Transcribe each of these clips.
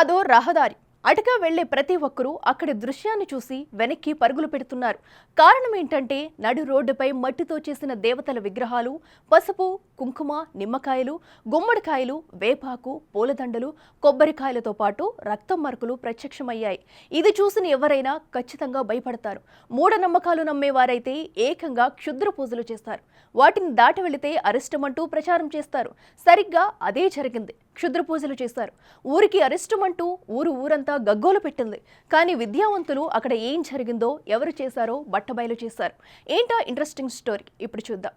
అదో రహదారి. అటుగా వెళ్లే ప్రతి ఒక్కరూ అక్కడి దృశ్యాన్ని చూసి వెనక్కి పరుగులు పెడుతున్నారు. కారణం ఏంటంటే నడు రోడ్డుపై మట్టితో చేసిన దేవతల విగ్రహాలు, పసుపు, కుంకుమ, నిమ్మకాయలు, గుమ్మడికాయలు, వేపాకు, పూలదండలు, కొబ్బరికాయలతో పాటు రక్తం మరకలు ప్రత్యక్షమయ్యాయి. ఇది చూసిన ఎవరైనా ఖచ్చితంగా భయపడతారు. మూఢనమ్మకాలు నమ్మేవారైతే ఏకంగా క్షుద్ర పూజలు చేస్తారు. వాటిని దాటి వెళితే అరిష్టమంటూ ప్రచారం చేస్తారు. సరిగ్గా అదే జరిగింది. క్షుద్ర పూజలు చేశారు. ఊరికి అరిష్టమంటూ ఊరంతా గగ్గోలు పెట్టింది. కానీ విద్యావంతులు అక్కడ ఏం జరిగిందో, ఎవరు చేశారో బట్టబయలు చేశారు. ఏంటా ఇంట్రెస్టింగ్ స్టోరీ ఇప్పుడు చూద్దాం.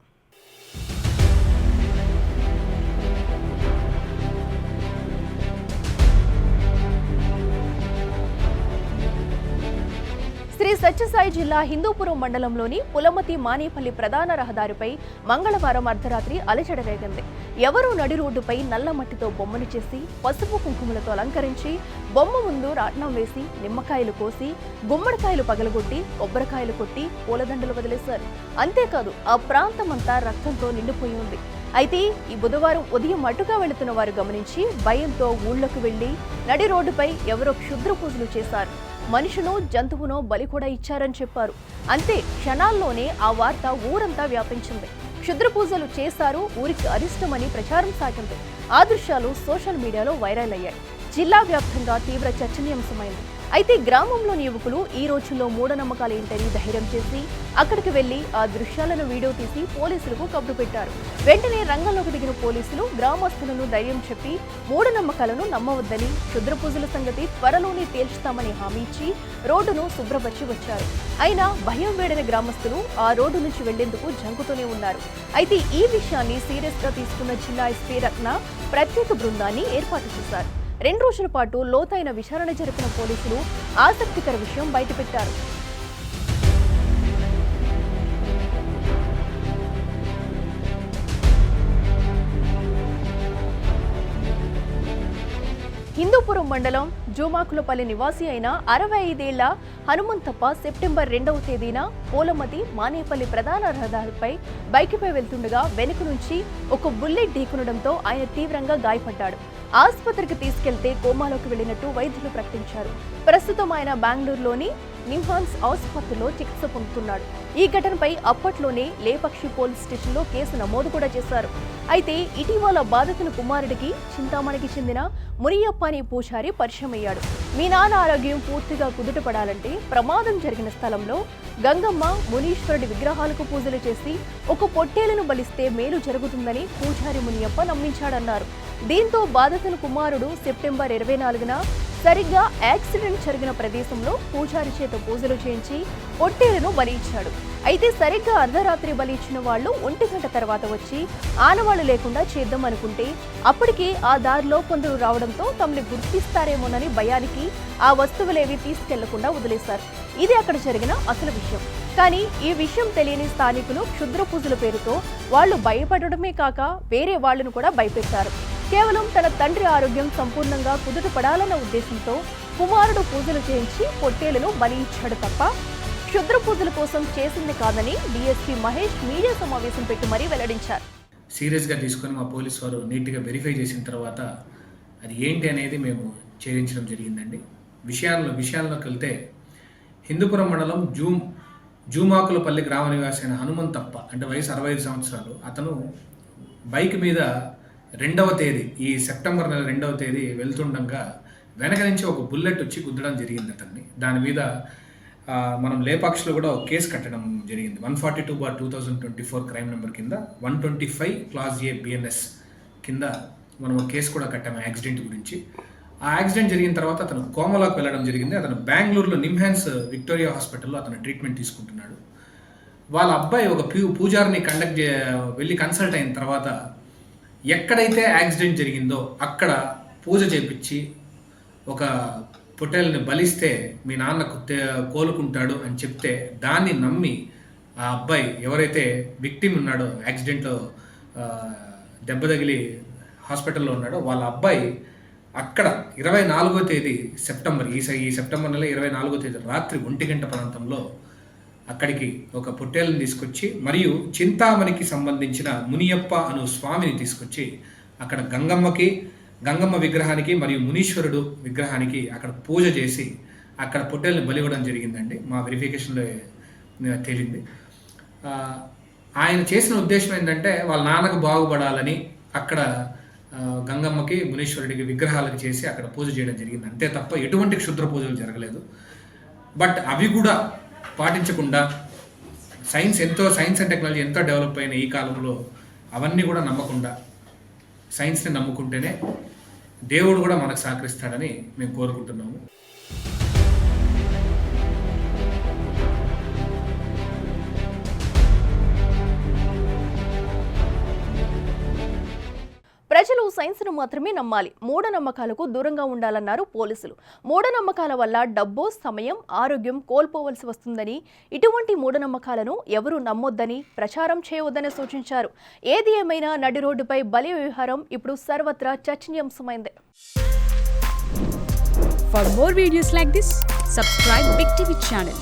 శ్రీ సత్యసాయి జిల్లా హిందూపురం మండలంలోని పులమతి మానేపల్లి ప్రధాన రహదారిపై మంగళవారం అర్ధరాత్రి అలజడి రేగింది. ఎవరో నడి రోడ్డుపై నల్ల మట్టితో బొమ్మను చేసి పసుపు కుంకుమలతో అలంకరించి బొమ్మ ముందు రాట్నం వేసి నిమ్మకాయలు కోసి గుమ్మడికాయలు పగలగొట్టి కొబ్బరికాయలు కొట్టి పూలదండలు వదిలేశారు. అంతేకాదు ఆ ప్రాంతమంతా రక్తంతో నిండిపోయి ఉంది. అయితే ఈ బుధవారం ఉదయం అటుగా వెళుతున్న వారు గమనించి భయంతో ఊళ్లకు వెళ్లి నడి రోడ్డుపై ఎవరో క్షుద్ర పూజలు చేశారు. మనుషునో జంతువునో బలి కూడా ఇచ్చారని చెప్పారు. అంతే క్షణాల్లోనే ఆ వార్త ఊరంతా వ్యాపించింది. క్షుద్ర పూజలు చేశారు, ఊరికి అరిష్టమని ప్రచారం సాగింది. ఆ దృశ్యాలు సోషల్ మీడియాలో వైరల్ అయ్యాయి. జిల్లా వ్యాప్తంగా తీవ్ర చర్చనీయాంశమైంది. అయితే గ్రామంలోని యువకులు ఈ రోజుల్లో మూఢనమ్మకాలు ఏంటని ధైర్యం చేసి అక్కడికి వెళ్లి ఆ దృశ్యాలను వీడియో తీసి పోలీసులకు కబురు పెట్టారు. వెంటనే రంగంలోకి దిగిన పోలీసులు గ్రామస్తులను ధైర్యం చెప్పి మూఢనమ్మకాలను నమ్మవద్దని, క్షుద్ర పూజల సంగతి త్వరలోనే తేల్చుతామని హామీ ఇచ్చి రోడ్డును శుభ్రపరిచి వచ్చారు. అయినా భయం వేడిన గ్రామస్తులు ఆ రోడ్డు నుంచి వెళ్లేందుకు జంకుతూనే ఉన్నారు. అయితే ఈ విషయాన్ని సీరియస్ గా తీసుకున్న జిల్లా ఎస్పీ రత్న ప్రత్యేక బృందాన్ని ఏర్పాటు చేశారు. 2 రోజుల పాటు లోతైన విచారణ జరిపిన పోలీసులు ఆసక్తికర విషయం బయటపెట్టారు. హిందూపురం మండలం జూమాకులపల్లి నివాసి అయిన 65 ఏళ్ల హనుమంతప్ప సెప్టెంబర్ 2వ తేదీన పూలమతి మానేపల్లి ప్రధాన రహదారిపై బైక్పై వెళ్తుండగా వెనుక నుంచి ఒక బుల్లెట్ ఢీకొనడంతో ఆయన తీవ్రంగా గాయపడ్డాడు. ఆసుపత్రికి తీసుకెళ్తే కోమాలోకి వెళ్లినట్టు వైద్యులు ప్రకటించారు. ప్రస్తుతం ఆయన బెంగళూరులోని నిమ్హాన్స్ ఆసుపత్రిలో చికిత్స పొందుతున్నాడు. ఈ ఘటనపై అప్పట్లోనే లేపక్షి పోలీస్ స్టేషన్లో కేసు నమోదు కూడా చేశారు. అయితే ఇటీవల బాధితుల కుమారుడికి చింతామణికి చెందిన మునియప్ప అనే పూజారి పరిచయం అయ్యాడు. మీ నాన్న ఆరోగ్యం పూర్తిగా కుదుటపడాలంటే ప్రమాదం జరిగిన స్థలంలో గంగమ్మ, మునీశ్వరుడి విగ్రహాలకు పూజలు చేసి ఒక పొట్టేలను బలిస్తే మేలు జరుగుతుందని పూజారి మునియప్ప నమ్మించాడన్నారు. దీంతో బాధితుల కుమారుడు సెప్టెంబర్ 24న సరిగ్గా యాక్సిడెంట్ జరిగిన ప్రదేశంలో పూజారి చేత పూజలు చేయించి పొట్టేలను బలి ఇచ్చాడు. అయితే సరిగ్గా అర్ధరాత్రి బలి ఇచ్చిన వాళ్ళు 1 గంట తర్వాత వచ్చి ఆనవాళ్లు లేకుండా చేద్దాం అనుకుంటే అప్పటికే ఆ దారిలో కొందరు రావడంతో తమని గుర్తిస్తారేమోనని భయానికి ఆ వస్తువులేవి తీసుకెళ్లకుండా వదిలేశారు. ఇది అక్కడ జరిగిన అసలు విషయం. కానీ ఈ విషయం తెలియని స్థానికులు క్షుద్ర పూజల పేరుతో వాళ్ళు భయపడడమే కాక వేరే వాళ్లను కూడా భయపెట్టారు. కేవలం తన తండ్రి ఆరోగ్యం సంపూర్ణంగా కుదుటపడాలన్న ఉద్దేశంతో కుమారుడు పూజలు చేయించి పొట్టేలను బలి ఇచ్చాడు తప్ప క్షుద్ర పూజల కోసం చేసింది కాదని డీఎస్పీ మహేష్ మీడియా సమావేశం పెట్టి మరీ వెల్లడించారు. సీరియస్గా తీసుకొని మా పోలీసు వారు నీట్గా వెరిఫై చేసిన తర్వాత అది ఏంటి అనేది మేము ఛేదించడం జరిగిందండి. విషయాల్లోకి వెళ్తే హిందూపురం మండలం జూమాకులపల్లి గ్రామ నివాసి అయిన హనుమంతప్ప అంటే వయసు 65 సంవత్సరాలు. అతను బైక్ మీద 2వ తేదీ ఈ సెప్టెంబర్ నెల 2వ తేదీ వెళ్తుండగా వెనక నుంచి ఒక బుల్లెట్ వచ్చి గుద్దడం జరిగింది అతన్ని. దాని మీద మనం లేపాక్షిలో కూడా ఒక కేసు కట్టడం జరిగింది. 142/2024 క్రైమ్ నెంబర్ కింద 125 క్లాస్ ఏ బిఎన్ఎస్ కింద మనం ఒక కేసు కూడా కట్టాము యాక్సిడెంట్ గురించి. ఆ యాక్సిడెంట్ జరిగిన తర్వాత అతను కోమలోకి వెళ్ళడం జరిగింది. అతను బెంగళూరులో నిమ్హాన్స్ విక్టోరియా హాస్పిటల్లో అతను ట్రీట్మెంట్ తీసుకుంటున్నాడు. వాళ్ళ అబ్బాయి ఒక పూజారిని వెళ్ళి కన్సల్ట్ అయిన తర్వాత ఎక్కడైతే యాక్సిడెంట్ జరిగిందో అక్కడ పూజ చేపించి ఒక పొట్టేల్ని బలిస్తే మీ నాన్న కోలుకుంటాడు అని చెప్తే దాన్ని నమ్మి ఆ అబ్బాయి ఎవరైతే విక్టిమ్ ఉన్నాడో యాక్సిడెంట్లో దెబ్బ తగిలి హాస్పిటల్లో ఉన్నాడో వాళ్ళ అబ్బాయి అక్కడ 24వ తేదీ సెప్టెంబర్ ఈ సెప్టెంబర్ నెల 24వ తేదీ రాత్రి 1 గంట ప్రాంతంలో అక్కడికి ఒక పొట్టేలను తీసుకొచ్చి మరియు చింతామణికి సంబంధించిన మునియప్ప అను స్వామిని తీసుకొచ్చి అక్కడ గంగమ్మకి గంగమ్మ విగ్రహానికి మరియు మునీశ్వరుడు విగ్రహానికి అక్కడ పూజ చేసి అక్కడ పొట్టేల్ని బలివ్వడం జరిగిందండి. మా వెరిఫికేషన్లో తేలింది. ఆయన చేసిన ఉద్దేశం ఏంటంటే వాళ్ళ నాన్నకు బాగుపడాలని అక్కడ గంగమ్మకి మునీశ్వరుడికి విగ్రహాలకు చేసి అక్కడ పూజ చేయడం జరిగింది. అంతే తప్ప ఎటువంటి క్షుద్ర పూజలు జరగలేదు. బట్ అవి కూడా పాటించకుండా సైన్స్ అండ్ టెక్నాలజీ ఎంతో డెవలప్ అయిన ఈ కాలంలో అవన్నీ కూడా నమ్మకుండా సైన్స్ని నమ్ముకుంటేనే దేవుడు కూడా మనకు సహకరిస్తాడని మేము కోరుకుంటున్నాము. ప్రజలు సైన్స్ను మాత్రమే నమ్మాలి, మూఢనమ్మకాలకు దూరంగా ఉండాలన్నారు పోలీసులు. మూఢనమ్మకాల వల్ల డబ్బు, సమయం, ఆరోగ్యం కోల్పోవలసి వస్తుందని, ఇటువంటి మూఢనమ్మకాలను ఎవరూ నమ్మొద్దని, ప్రచారం చేయవద్దని సూచించారు. ఏది ఏమైనా నడి రోడ్డుపై బలి వ్యవహారం ఇప్పుడు సర్వత్రా చర్చనీయాంశమైంది. For more videos like this, subscribe Big TV channel.